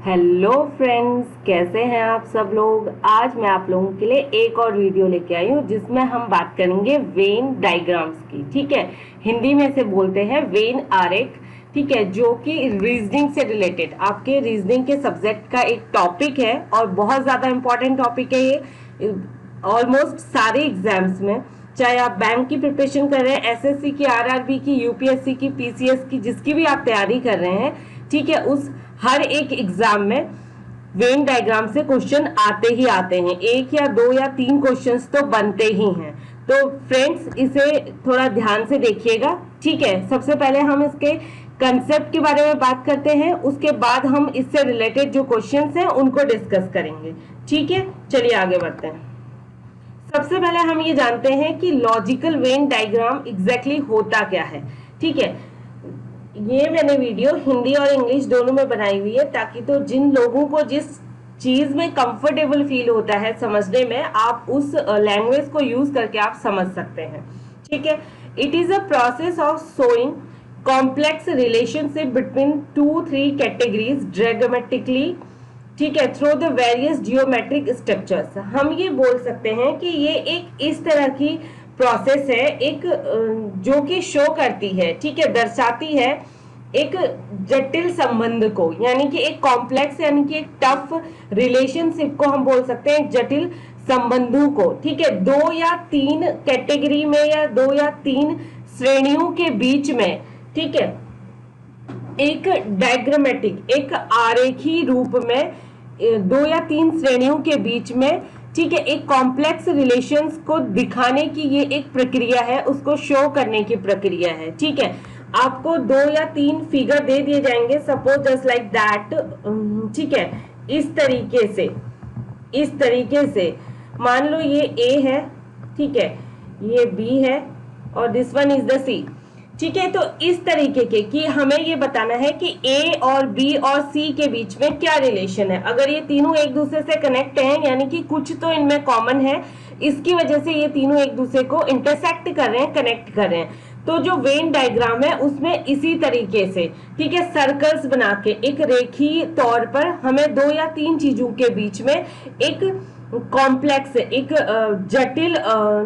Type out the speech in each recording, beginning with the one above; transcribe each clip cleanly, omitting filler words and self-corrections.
Hello friends, कैसे हैं आप सब लोग। आज मैं आप लोगों के लिए एक और वीडियो लेके आई हूँ जिसमें हम बात करेंगे वेन डायग्राम्स की। ठीक है, हिंदी में से बोलते हैं वेन आरेख। ठीक है, जो कि रीजनिंग से रिलेटेड आपके रीजनिंग के सब्जेक्ट का एक टॉपिक है और बहुत ज़्यादा इम्पोर्टेंट टॉपिक है ये। ऑलमोस्ट सारे एग्जाम्स में, चाहे आप बैंक की प्रिपरेशन कर रहे हैं, एसएससी की, आरआरबी की, यूपीएससी की, पीसीएस की, जिसकी भी आप तैयारी कर रहे हैं, ठीक है, उस हर एक एग्जाम में वेन डायग्राम से क्वेश्चन आते ही आते हैं। एक या दो या तीन क्वेश्चंस तो बनते ही हैं। तो फ्रेंड्स, इसे थोड़ा ध्यान से देखिएगा। ठीक है, सबसे पहले हम इसके कंसेप्ट के बारे में बात करते हैं, उसके बाद हम इससे रिलेटेड जो क्वेश्चंस हैं उनको डिस्कस करेंगे। ठीक है, चलिए आगे बढ़ते हैं। सबसे पहले हम ये जानते हैं कि लॉजिकल वेन डायग्राम एग्जैक्टली होता क्या है। ठीक है, ये मैंने वीडियो हिंदी और इंग्लिश दोनों में बनाई हुई है ताकि तो जिन लोगों को जिस चीज में कंफर्टेबल फील होता है समझने में, आप उस लैंग्वेज को यूज करके आप समझ सकते हैं। ठीक है, it is a process of showing complex relationship between 2-3 categories diagrammatically. ठीक है, through the various geometric structures. हम ये बोल सकते हैं कि ये एक इस तरह की प्रोसेस है, एक जो कि शो करती है, ठीक है, दर्शाती है एक जटिल संबंध को, यानी कि एक कॉम्प्लेक्स यानी कि एक टफ रिलेशनशिप को हम बोल सकते हैं जटिल संबंधों को। ठीक है, दो या तीन कैटेगरी में या दो या तीन श्रेणियों के बीच में, ठीक है, एक डायग्रामेटिक एक आरेखी रूप में दो या तीन श्रेणियों के बीच में, ठीक है, एक कॉम्प्लेक्स रिलेशंस को दिखाने की ये एक प्रक्रिया है, उसको शो करने की प्रक्रिया है। ठीक है, आपको दो या तीन फिगर दे दिए जाएंगे, सपोज जस्ट लाइक दैट। ठीक है, इस तरीके से मान लो ये ए है, ठीक है, ये बी है और दिस वन इज द सी। ठीक है, तो इस तरीके के कि हमें ये बताना है कि ए और बी और सी के बीच में क्या रिलेशन है। अगर ये तीनों एक दूसरे से कनेक्ट हैं, यानी कि कुछ तो इनमें कॉमन है, इसकी वजह से ये तीनों एक दूसरे को इंटरसेक्ट कर रहे हैं, कनेक्ट कर रहे हैं। तो जो वेन डायग्राम है उसमें इसी तरीके से, ठीक है, सर्कल्स बना के एक रेखीय तौर पर हमें दो या तीन चीजों के बीच में एक कॉम्प्लेक्स, एक जटिल,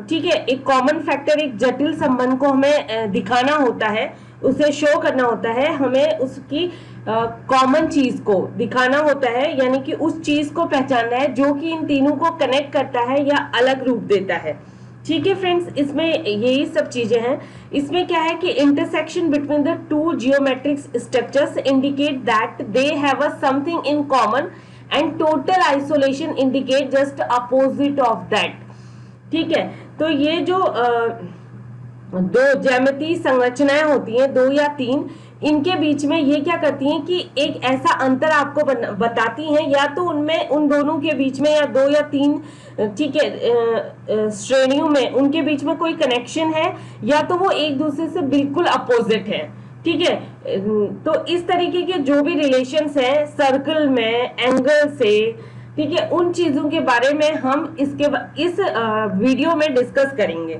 ठीक है, एक कॉमन फैक्टर, एक जटिल संबंध को हमें दिखाना होता है, उसे शो करना होता है, हमें उसकी कॉमन चीज को दिखाना होता है, यानी कि उस चीज को पहचानना है जो कि इन तीनों को कनेक्ट करता है या अलग रूप देता है। ठीक है फ्रेंड्स, इसमें यही सब चीजें हैं। इसमें क्या है कि intersection between the two geometric structures indicate that they have a something in common and total isolation indicate just opposite of that. ठीक है, तो ये जो दो ज्यामितीय संरचनाएं होती हैं, दो या तीन, इनके बीच में ये क्या करती हैं कि एक ऐसा अंतर आपको बताती हैं, या तो उनमें उन दोनों के बीच में या दो या तीन, ठीक है, श्रेणियों में उनके बीच में कोई कनेक्शन है, या तो वो एक दूसरे से बिल्कुल अपोजिट है। ठीक है, तो इस तरीके के जो भी रिलेशंस हैं सर्कल में, एंगल से, ठीक है, उन चीजों के बारे में हम इस वीडियो में डिस्कस करेंगे।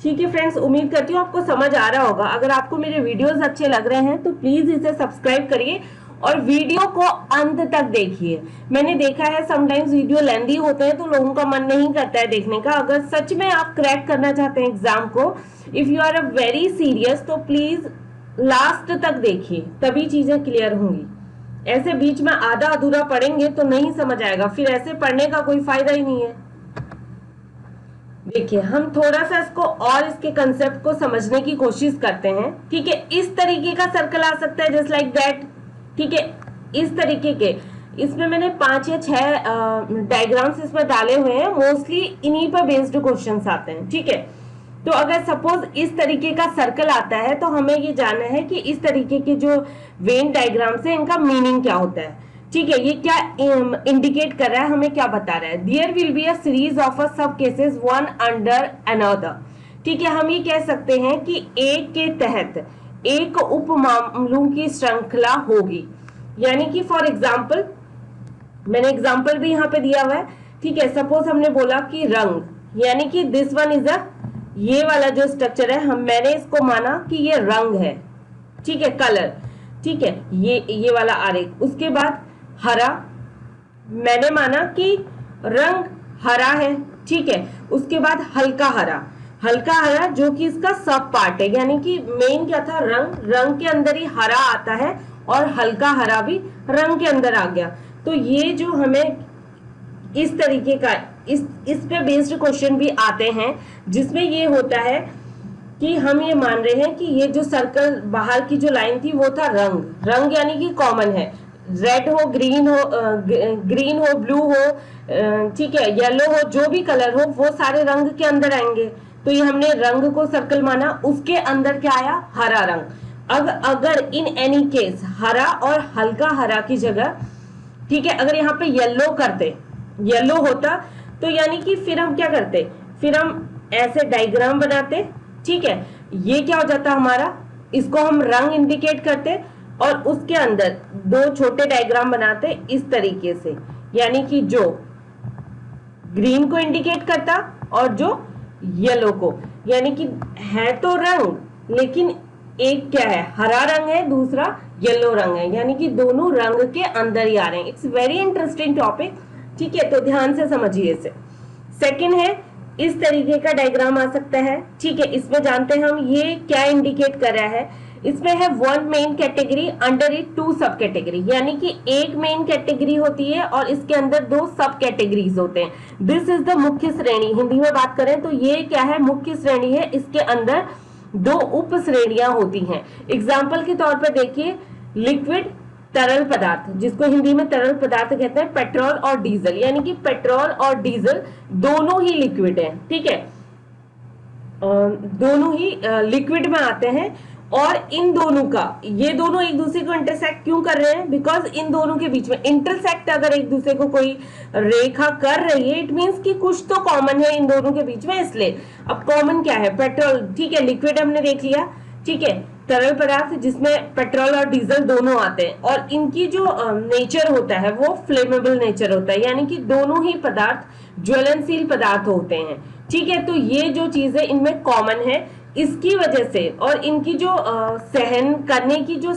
ठीक है फ्रेंड्स, उम्मीद करती हूँ आपको समझ आ रहा होगा। अगर आपको मेरे वीडियोस अच्छे लग रहे हैं तो प्लीज इसे सब्सक्राइब करिए और वीडियो को अंत तक देखिए। मैंने देखा है समटाइम्स वीडियो लेंथी होते हैं तो लोगों का मन नहीं करता है देखने का। अगर सच में आप क्रैक करना चाहते हैं एग्जाम को, if you are a very serious, तो प्लीज लास्ट तक देखिए, तभी चीजें क्लियर होंगी। ऐसे बीच में आधा अधूरा पढ़ेंगे तो नहीं समझ आएगा, फिर ऐसे पढ़ने का कोई फायदा ही नहीं है। देखिए, हम थोड़ा सा इसको और इसके कंसेप्ट को समझने की कोशिश करते हैं। ठीक है, इस तरीके का सर्कल आ सकता है जस्ट लाइक दैट। ठीक है, इस तरीके के, इसमें मैंने 5 या 6 डायग्राम्स इसमें डाले हुए हैं, मोस्टली इन्हीं पर बेस्ड क्वेश्चंस आते हैं। ठीक है, तो अगर सपोज इस तरीके का सर्कल आता है तो हमें ये जानना है कि इस तरीके के जो वेन डायग्राम्स है इनका मीनिंग क्या होता है। ठीक है, ये क्या इंडिकेट कर रहा है, हमें क्या बता रहा है। There will be a series of a sub cases one under another. ठीक है, हम ये कह सकते हैं कि एक के तहत एक उप मामलों की श्रृंखला होगी, यानी कि फॉर एग्जाम्पल, मैंने एग्जाम्पल भी यहाँ पे दिया हुआ है। ठीक है, सपोज हमने बोला कि रंग, यानी कि दिस वन इज अ, ये वाला जो स्ट्रक्चर है, मैंने इसको माना कि ये रंग है। ठीक है, कलर। ठीक है, ये वाला आरेख। उसके बाद हरा, मैंने माना कि रंग हरा है, ठीक है। उसके बाद हल्का हरा, हल्का हरा जो कि इसका सब पार्ट है, यानी कि मेन क्या था, रंग, रंग के अंदर ही हरा आता है और हल्का हरा भी रंग के अंदर आ गया। तो ये जो हमें इस तरीके का इस पे बेस्ड क्वेश्चन भी आते हैं, जिसमें ये होता है कि हम ये मान रहे हैं कि ये जो सर्कल बाहर की जो लाइन थी वो था रंग, रंग यानी कि कॉमन है, रेड हो, ग्रीन हो, ग्रीन हो, ब्लू हो, ठीक है, येलो हो, जो भी कलर हो वो सारे रंग के अंदर आएंगे। तो ये हमने रंग को सर्कल माना, उसके अंदर क्या आया, हरा रंग। अब अगर इन एनी केस हरा और हल्का हरा की जगह, ठीक है, अगर यहाँ पे येलो करते, येलो होता, तो यानी कि फिर हम क्या करते, फिर हम ऐसे डायग्राम बनाते, ठीक है, ये क्या हो जाता हमारा, इसको हम रंग इंडिकेट करते और उसके अंदर दो छोटे डायग्राम बनाते इस तरीके से, यानी कि जो ग्रीन को इंडिकेट करता और जो येलो को, यानी कि है तो रंग लेकिन एक क्या है, हरा रंग है, दूसरा येलो रंग है, यानी कि दोनों रंग के अंदर ही आ रहे हैं। इट्स वेरी इंटरेस्टिंग टॉपिक, ठीक है, तो ध्यान से समझिए इसे। सेकंड है, इस तरीके का डायग्राम आ सकता है, ठीक है, इसमें जानते हैं हम ये क्या इंडिकेट कर रहा है, इसमें है one main category, under it two sub category, यानी कि एक मेन कैटेगरी होती है और इसके अंदर दो सब कैटेगरीज होते हैं। दिस इज द मुख्य श्रेणी, हिंदी में बात करें तो ये क्या है, मुख्य श्रेणी है, इसके अंदर दो उप श्रेणियां होती हैं। एग्जाम्पल के तौर पर देखिए, लिक्विड तरल पदार्थ, जिसको हिंदी में तरल पदार्थ कहते हैं, पेट्रोल और डीजल, यानी कि पेट्रोल और डीजल दोनों ही लिक्विड है, ठीक है, दोनों ही लिक्विड में आते हैं। और इन दोनों का, ये दोनों एक दूसरे को इंटरसेक्ट क्यों कर रहे हैं, बिकॉज इन दोनों के बीच में इंटरसेक्ट अगर एक दूसरे को कोई रेखा कर रही है, इट मींस कि कुछ तो कॉमन है इन दोनों के बीच में, इसलिए। अब कॉमन क्या है, पेट्रोल, ठीक है, लिक्विड हमने देख लिया, ठीक है, तरल पदार्थ जिसमें पेट्रोल और डीजल दोनों आते हैं, और इनकी जो नेचर होता है वो फ्लेमेबल नेचर होता है, यानी कि दोनों ही पदार्थ ज्वलनशील पदार्थ होते हैं, ठीक है। तो ये जो चीजें इनमें कॉमन है, इसकी वजह से, और इनकी जो सहन करने की जो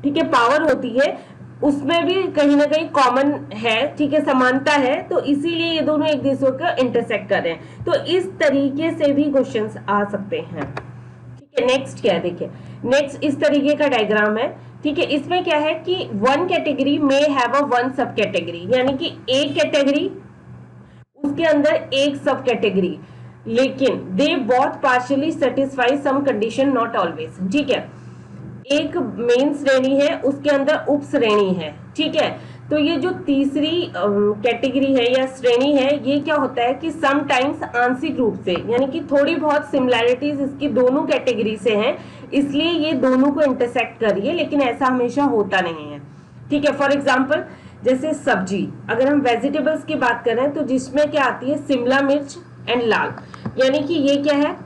ठीक है पावर होती है, उसमें भी कहीं ना कहीं कॉमन है, ठीक है, समानता है, तो इसीलिए ये दोनों एक दूसरे को इंटरसेक्ट कर रहे हैं। तो इस तरीके से भी क्वेश्चंस आ सकते हैं, ठीक है। नेक्स्ट क्या है, देखिए, नेक्स्ट इस तरीके का डायग्राम है, ठीक है, इसमें क्या है कि वन कैटेगरी में हैव अ वन सब कैटेगरी, यानी कि एक कैटेगरी उसके अंदर एक सब कैटेगरी, लेकिन they both partially satisfy some condition, not always, ठीक है। एक मेन श्रेणी है, उसके अंदर उप श्रेणी है, ठीक है। तो ये जो तीसरी कैटेगरी है या श्रेणी है, ये क्या होता है कि समटाइम्स आंशिक रूप से, यानी कि थोड़ी बहुत सिमिलैरिटीज इसकी दोनों कैटेगरी से हैं, इसलिए ये दोनों को इंटरसेक्ट कर रही है, लेकिन ऐसा हमेशा होता नहीं है, ठीक है। फॉर एग्जाम्पल, जैसे सब्जी, अगर हम वेजिटेबल्स की बात करें तो जिसमें क्या आती है, शिमला मिर्च एंड लाल, यानी कि ये क्या है,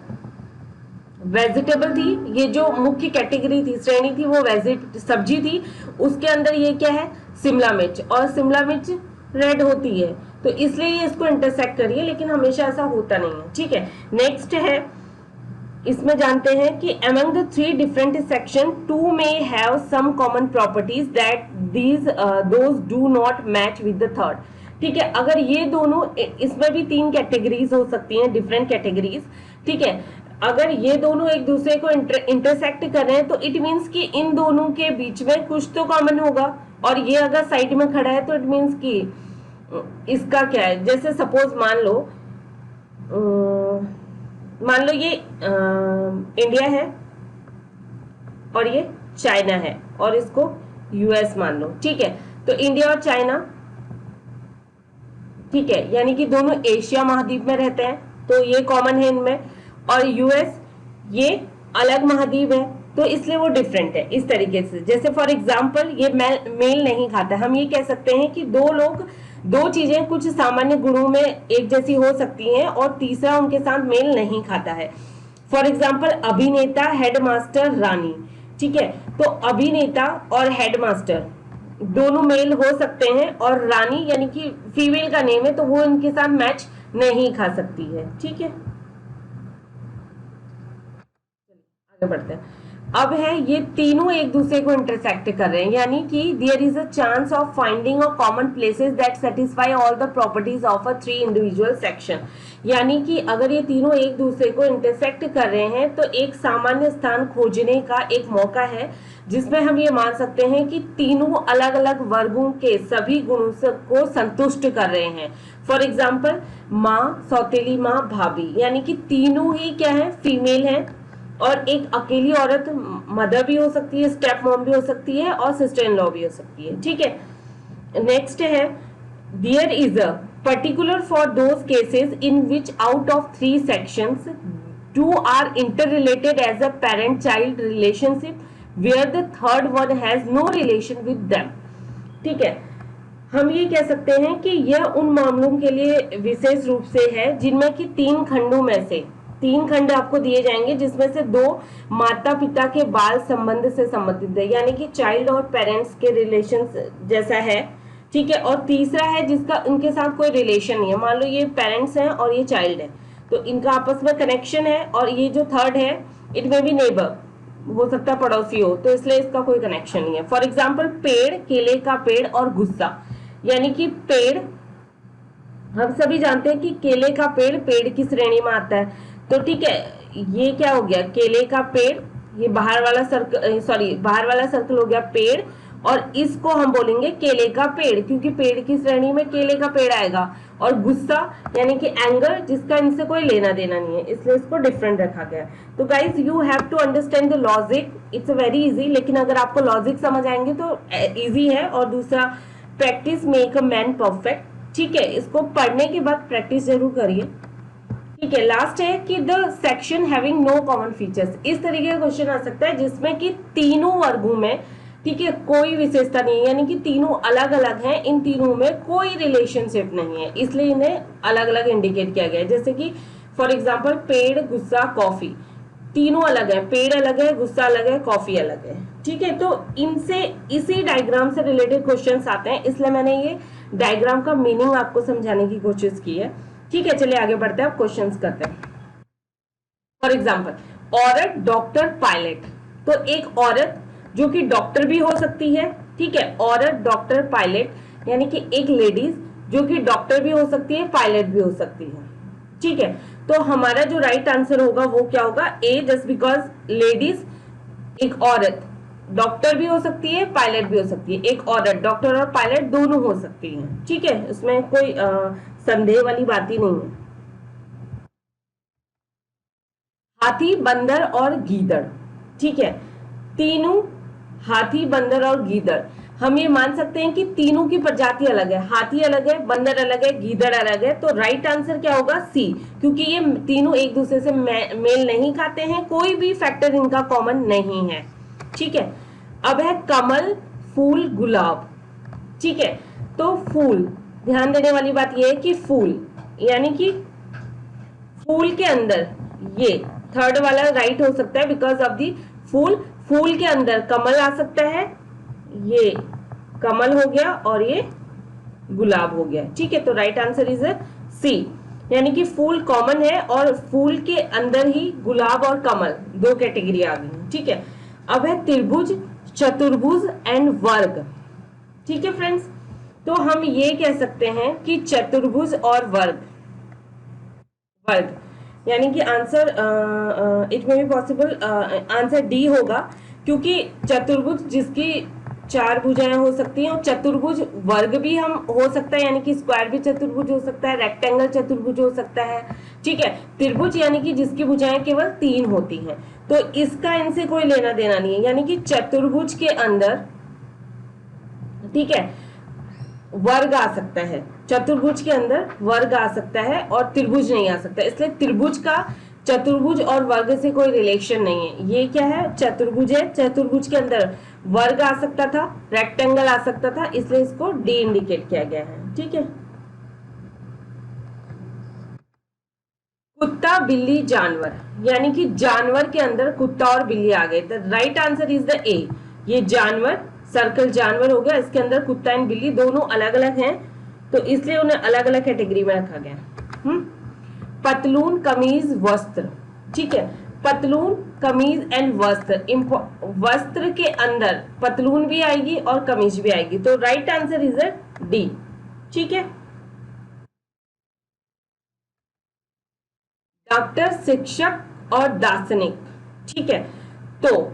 वेजिटेबल थी, ये जो मुख्य कैटेगरी थी, श्रेणी थी, वो सब्जी थी, उसके अंदर ये क्या है, शिमला मिर्च, और शिमला मिर्च रेड होती है, तो इसलिए ये इसको इंटरसेक्ट करिए, लेकिन हमेशा ऐसा होता नहीं है, ठीक है। नेक्स्ट है, इसमें जानते हैं कि among the three different section, two may have some common properties that those do not match with the third, ठीक है। अगर ये दोनों, इसमें भी तीन कैटेगरीज हो सकती हैं, डिफरेंट कैटेगरीज, ठीक है। अगर ये दोनों एक दूसरे को इंटरसेक्ट कर रहे हैं तो इट मीन्स कि इन दोनों के बीच में कुछ तो कॉमन होगा, और ये अगर साइड में खड़ा है तो इट मीन्स कि इसका क्या है, जैसे सपोज मान लो ये इंडिया है और ये चाइना है, और इसको यूएस मान लो, ठीक है। तो इंडिया और चाइना, ठीक है, यानी कि दोनों एशिया महाद्वीप में रहते हैं, तो ये कॉमन है इनमें, और यूएस ये अलग महाद्वीप है, तो इसलिए वो डिफरेंट है इस तरीके से। जैसे फॉर एग्जांपल, ये मेल नहीं खाता, हम ये कह सकते हैं कि दो चीजें कुछ सामान्य गुणों में एक जैसी हो सकती हैं और तीसरा उनके साथ मेल नहीं खाता है। फॉर एग्जाम्पल, अभिनेता, हेडमास्टर, रानी, ठीक है। तो अभिनेता और हेडमास्टर दोनों मेल हो सकते हैं, और रानी यानी कि फीमेल का नेम है, तो वो इनके साथ मैच नहीं खा सकती है, ठीक है। आगे बढ़ते हैं। अब है ये तीनों एक दूसरे को इंटरसेक्ट कर रहे हैं, यानी कि there is a chance of finding a common places that satisfy all the properties of a three individual section. यानी कि अगर ये तीनों एक दूसरे को इंटरसेक्ट कर रहे हैं तो एक सामान्य स्थान खोजने का एक मौका है, जिसमें हम ये मान सकते हैं कि तीनों अलग अलग वर्गों के सभी गुणों को संतुष्ट कर रहे हैं। फॉर एग्जाम्पल माँ, सौतेली माँ, भाभी, यानी कि तीनों ही क्या है, फीमेल है, और एक अकेली औरत मदर भी हो सकती है, स्टेप मॉम भी हो सकती है, और सिस्टर इन लॉ भी हो सकती है। ठीक है, नेक्स्ट है there is a particular for those cases in which out of three sections two are interrelated as a parent child relationship where the third one has no relation with them. ठीक है, हम ये कह सकते हैं कि यह उन मामलों के लिए विशेष रूप से है जिनमें कि तीन खंडों में से तीन खंड आपको दिए जाएंगे, जिसमें से दो माता पिता के बाल संबंध से संबंधित है, यानी कि चाइल्ड और पेरेंट्स के रिलेशन जैसा है। ठीक है, और तीसरा है जिसका उनके साथ कोई रिलेशन नहीं है, मान लो ये पेरेंट्स हैं और ये चाइल्ड है, तो इनका आपस में कनेक्शन है। और ये जो थर्ड है, इट में भी नेबर हो सकता है, पड़ोसी हो, तो इसलिए इसका कोई कनेक्शन नहीं है। फॉर एग्जाम्पल पेड़, केले का पेड़ और गुस्सा, यानी कि पेड़, हम सभी जानते हैं कि केले का पेड़ पेड़ की श्रेणी में आता है, तो ठीक है, ये क्या हो गया, केले का पेड़, ये बाहर वाला सर्कल हो गया पेड़, और इसको हम बोलेंगे केले का पेड़, क्योंकि पेड़ की श्रेणी में केले का पेड़ आएगा। और गुस्सा यानी कि एंगर, जिसका इनसे कोई लेना देना नहीं है, इसलिए इसको डिफरेंट रखा गया। तो guys you have to understand the logic, it's very easy, लेकिन अगर आपको लॉजिक समझ आएंगे तो इजी है। और दूसरा, practice make a man perfect. ठीक है, इसको पढ़ने के बाद प्रैक्टिस जरूर करिए। ठीक है, लास्ट है कि the section having no common features. इस तरीके का क्वेश्चन आ सकता है जिसमें कि तीनों वर्गों में, ठीक है, कोई विशेषता नहीं है, यानी कि तीनों अलग अलग हैं, इन तीनों में कोई रिलेशनशिप नहीं है, इसलिए इन्हें अलग अलग इंडिकेट किया गया है। जैसे कि फॉर एग्जाम्पल पेड़, गुस्सा, कॉफी, तीनों अलग है, पेड़ अलग है, गुस्सा अलग है, कॉफी अलग है। ठीक है, तो इनसे इसी डायग्राम से रिलेटेड क्वेश्चंस आते हैं, इसलिए मैंने ये डायग्राम का मीनिंग आपको समझाने की कोशिश की है। ठीक है, चलिए आगे बढ़ते हैं, अब क्वेश्चंस करते हैं। फॉर एग्जाम्पल औरत, डॉक्टर, पायलट, तो एक औरत जो कि डॉक्टर भी हो सकती है, ठीक है, औरत, डॉक्टर, पायलट, यानी कि एक लेडीज जो कि डॉक्टर भी हो सकती है, पायलट भी हो सकती है। ठीक है, तो हमारा जो राइट आंसर होगा वो क्या होगा, ए, जस्ट बिकॉज लेडीज, एक औरत डॉक्टर भी हो सकती है, पायलट भी हो सकती है, एक औरत डॉक्टर और पायलट दोनों हो सकती है। ठीक है, इसमें कोई संदेह वाली बात ही नहीं है। हाथी, बंदर और गीदड़, ठीक है, तीनों, हाथी, बंदर और गीदड़, हम ये मान सकते हैं कि तीनों की प्रजाति अलग है, हाथी अलग है, बंदर अलग है, गीदड़ अलग है, तो राइट आंसर क्या होगा, सी, क्योंकि ये तीनों एक दूसरे से मेल नहीं खाते हैं, कोई भी फैक्टर इनका कॉमन नहीं है। ठीक है, अब है कमल, फूल, गुलाब। ठीक है, तो फूल, ध्यान देने वाली बात यह है कि फूल, यानी कि फूल के अंदर, ये थर्ड वाला राइट हो सकता है बिकॉज ऑफ दी फूल, फूल के अंदर कमल आ सकता है, ये कमल हो गया और ये गुलाब हो गया। ठीक है, तो राइट आंसर इज सी, यानी कि फूल कॉमन है और फूल के अंदर ही गुलाब और कमल दो कैटेगरी आ गई। ठीक है, अब है त्रिभुज, चतुर्भुज एंड वर्ग। ठीक है फ्रेंड्स, तो हम ये कह सकते हैं कि चतुर्भुज और वर्ग, यानी कि आंसर इट में भी पॉसिबल आंसर डी होगा, क्योंकि चतुर्भुज जिसकी चार भुजाएं हो सकती हैं, और चतुर्भुज वर्ग भी हम हो सकता है, यानी कि स्क्वायर भी चतुर्भुज हो सकता है, रेक्टेंगल चतुर्भुज हो सकता है। ठीक है, त्रिभुज यानी कि जिसकी भुजाएं केवल तीन होती हैं, तो इसका इनसे कोई लेना देना नहीं है, यानी कि चतुर्भुज के अंदर, ठीक है, वर्ग आ सकता है, चतुर्भुज के अंदर वर्ग आ सकता है और त्रिभुज नहीं आ सकता, इसलिए त्रिभुज का चतुर्भुज और वर्ग से कोई रिलेशन नहीं है। ये क्या है, चतुर्भुज है, चतुर्भुज के अंदर वर्ग आ सकता था, रेक्टेंगल आ सकता था, इसलिए इसको डी इंडिकेट किया गया है। ठीक है, कुत्ता, बिल्ली, जानवर, यानी कि जानवर के अंदर कुत्ता और बिल्ली आ गए, the right answer is the ए। ये जानवर, सर्कल जानवर हो गया, इसके अंदर कुत्ता एंड बिल्ली दोनों अलग अलग हैं, तो इसलिए उन्हें अलग अलग कैटेगरी में रखा गया। पतलून, कमीज, वस्त्र। ठीक है, पतलून, कमीज एंड वस्त्र। वस्त्र के अंदर पतलून भी आएगी और कमीज भी आएगी, तो राइट आंसर इज डी। ठीक है, डॉक्टर, शिक्षक और दार्शनिक। ठीक है, तो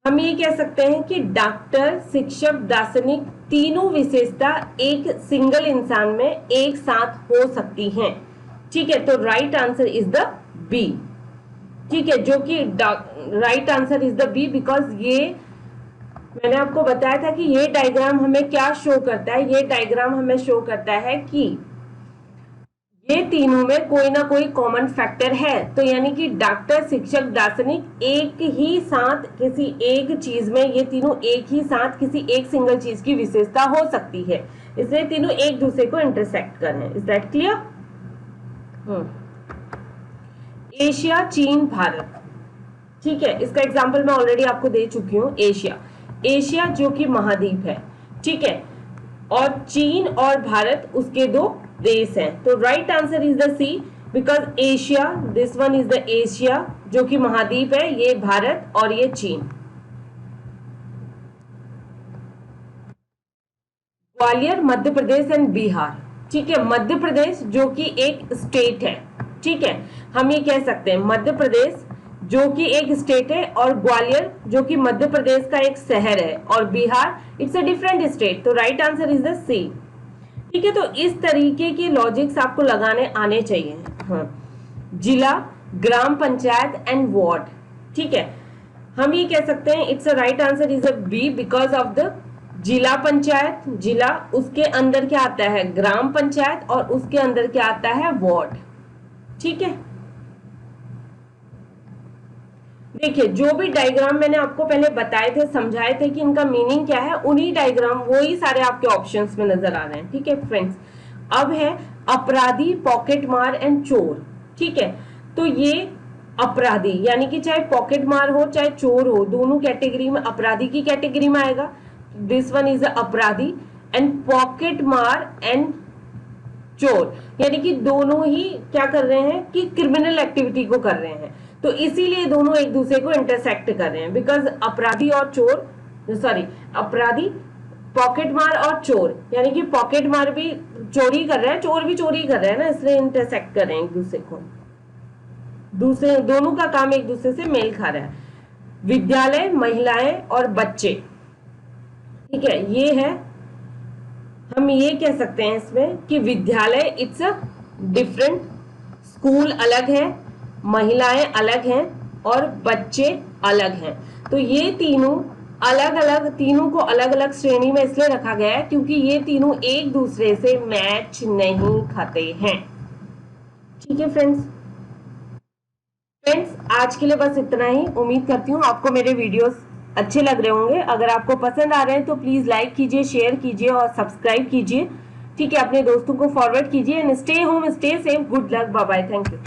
हम ये कह सकते हैं कि डॉक्टर, शिक्षक, दार्शनिक तीनों विशेषता एक सिंगल इंसान में एक साथ हो सकती हैं। ठीक है, तो right answer is the B. ठीक है, जो कि right answer is the B, because ये मैंने आपको बताया था कि ये डायग्राम हमें क्या शो करता है। ये डायग्राम हमें शो करता है कि ये तीनों में कोई ना कोई कॉमन फैक्टर है। तो यानी कि डॉक्टर, शिक्षक, दार्शनिक एक ही साथ किसी एक चीज में, ये तीनों एक ही साथ किसी एक सिंगल चीज की विशेषता हो सकती है, इसलिए तीनों एक दूसरे को इंटरसेक्ट कर रहे हैं। Is that clear? एशिया, चीन, भारत। ठीक है, इसका एग्जाम्पल मैं ऑलरेडी आपको दे चुकी हूँ। एशिया जो कि महाद्वीप है, ठीक है, और चीन और भारत उसके दो देश हैं। तो right answer is the C, because Asia, this one is the Asia जो कि महाद्वीप है, ये भारत और ये चीन। ग्वालियर, मध्य प्रदेश एंड बिहार। ठीक है, मध्य प्रदेश जो कि एक स्टेट है। ठीक है, हम ये कह सकते हैं मध्य प्रदेश जो कि एक स्टेट है, और ग्वालियर जो कि मध्य प्रदेश का एक शहर है, और Bihar it's a different state. तो राइट आंसर इज द सी। ठीक है, तो इस तरीके के लॉजिक्स आपको लगाने आने चाहिए। हाँ, जिला, ग्राम पंचायत एंड वार्ड। ठीक है, हम ये कह सकते हैं it's a right answer is a B, because of the जिला पंचायत, जिला उसके अंदर क्या आता है, ग्राम पंचायत, और उसके अंदर क्या आता है, वार्ड। ठीक है, देखिए जो भी डायग्राम मैंने आपको पहले बताए थे, समझाए थे कि इनका मीनिंग क्या है, उन्हीं डायग्राम वही सारे आपके ऑप्शंस में नजर आ रहे हैं। ठीक है फ्रेंड्स, अब है अपराधी, पॉकेट मार एंड चोर। ठीक है, तो ये अपराधी यानी कि चाहे पॉकेट मार हो चाहे चोर हो, दोनों कैटेगरी में अपराधी की कैटेगरी में आएगा। दिस वन इज अपराधी, एंड पॉकेट मार एंड चोर यानी कि दोनों ही क्या कर रहे हैं कि क्रिमिनल एक्टिविटी को कर रहे हैं। तो इसीलिए दोनों एक दूसरे को इंटरसेक्ट कर रहे हैं, बिकॉज अपराधी और चोर, सॉरी, अपराधी, पॉकेट मार और चोर, यानी कि पॉकेट मार भी चोरी कर रहे हैं, चोर भी चोरी कर रहे हैं ना, इसलिए इंटरसेक्ट कर रहे हैं एक दूसरे को। दूसरे दोनों का काम एक दूसरे से मेल खा रहा है। विद्यालय, महिलाएं और बच्चे। ठीक है, ये है, हम ये कह सकते हैं इसमें कि विद्यालय इट्स अ डिफरेंट, स्कूल अलग है, महिलाएं अलग हैं और बच्चे अलग हैं। तो ये तीनों अलग अलग, तीनों को अलग अलग श्रेणी में इसलिए रखा गया है क्योंकि ये तीनों एक दूसरे से मैच नहीं खाते हैं। ठीक है फ्रेंड्स, आज के लिए बस इतना ही। उम्मीद करती हूँ आपको मेरे वीडियोस अच्छे लग रहे होंगे। अगर आपको पसंद आ रहे हैं तो प्लीज लाइक कीजिए, शेयर कीजिए और सब्सक्राइब कीजिए। ठीक है, अपने दोस्तों को फॉरवर्ड कीजिए। And stay home, stay safe, good luck, bye bye, thank you.